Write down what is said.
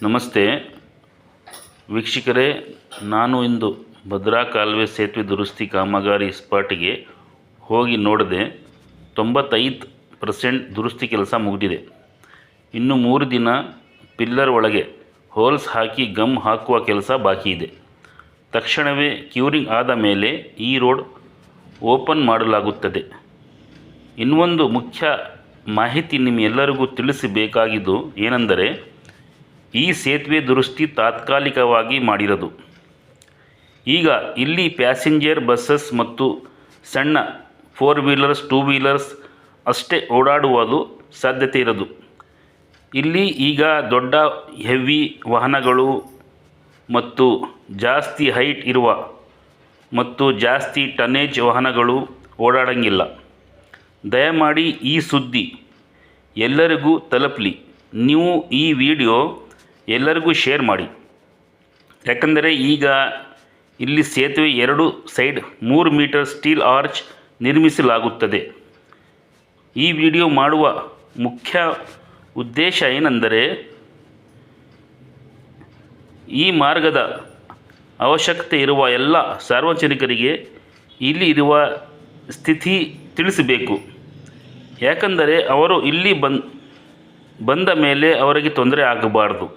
ನಮಸ್ತೆ ವೀಕ್ಷಕರೇ, ನಾನು ಇಂದು ಭದ್ರಾ ಕಾಲುವೆ ಸೇತುವೆ ದುರಸ್ತಿ ಕಾಮಗಾರಿ ಸ್ಪಾಟಿಗೆ ಹೋಗಿ ನೋಡಿದೆ. 95% ದುರಸ್ತಿ ಕೆಲಸ ಮುಗಿದಿದೆ. ಇನ್ನು 3 ದಿನ ಪಿಲ್ಲರ್ ಒಳಗೆ ಹೋಲ್ಸ್ ಹಾಕಿ ಗಮ್ ಹಾಕುವ ಕೆಲಸ ಬಾಕಿ ಇದೆ. ತಕ್ಷಣವೇ ಕ್ಯೂರಿಂಗ್ ಆದ ಮೇಲೆ ಈ ರೋಡ್ ಓಪನ್ ಮಾಡಲಾಗುತ್ತದೆ. ಇನ್ನೊಂದು ಮುಖ್ಯ ಮಾಹಿತಿ ನಿಮ್ಮೆಲ್ಲರಿಗೂ ತಿಳಿಸಬೇಕಾಗಿದ್ದು ಏನೆಂದರೆ, ಈ ಸೇತುವೆ ದುರಸ್ತಿ ತಾತ್ಕಾಲಿಕವಾಗಿ ಮಾಡಿರೋದು. ಈಗ ಇಲ್ಲಿ ಪ್ಯಾಸೆಂಜರ್ ಬಸ್ಸಸ್ ಮತ್ತು ಸಣ್ಣ 4 ವೀಲರ್ಸ್ 2 ವೀಲರ್ಸ್ ಅಷ್ಟೇ ಓಡಾಡುವುದು ಸಾಧ್ಯತೆ ಇರೋದು. ಇಲ್ಲಿ ಈಗ ದೊಡ್ಡ ಹೆವಿ ವಾಹನಗಳು ಮತ್ತು ಜಾಸ್ತಿ ಹೈಟ್ ಇರುವ ಮತ್ತು ಜಾಸ್ತಿ ಟನ್ನೇಜ್ ವಾಹನಗಳು ಓಡಾಡಂಗಿಲ್ಲ. ದಯಮಾಡಿ ಈ ಸುದ್ದಿ ಎಲ್ಲರಿಗೂ ತಲುಪಲಿ. ನೀವು ಈ ವಿಡಿಯೋ ಎಲ್ಲರಿಗೂ ಶೇರ್ ಮಾಡಿ. ಯಾಕಂದರೆ ಈಗ ಇಲ್ಲಿ ಸೇತುವೆ 2 ಸೈಡ್ 3 ಮೀಟರ್ ಸ್ಟೀಲ್ ಆರ್ಚ್ ನಿರ್ಮಿಸಲಾಗುತ್ತದೆ. ಈ ವಿಡಿಯೋ ಮಾಡುವ ಮುಖ್ಯ ಉದ್ದೇಶ ಏನೆಂದರೆ, ಈ ಮಾರ್ಗದ ಅವಶ್ಯಕತೆ ಇರುವ ಎಲ್ಲ ಸಾರ್ವಜನಿಕರಿಗೆ ಇಲ್ಲಿ ಇರುವ ಸ್ಥಿತಿ ತಿಳಿಸಬೇಕು. ಯಾಕಂದರೆ ಅವರು ಇಲ್ಲಿ ಬಂದ ಮೇಲೆ ಅವರಿಗೆ ತೊಂದರೆ ಆಗಬಾರ್ದು.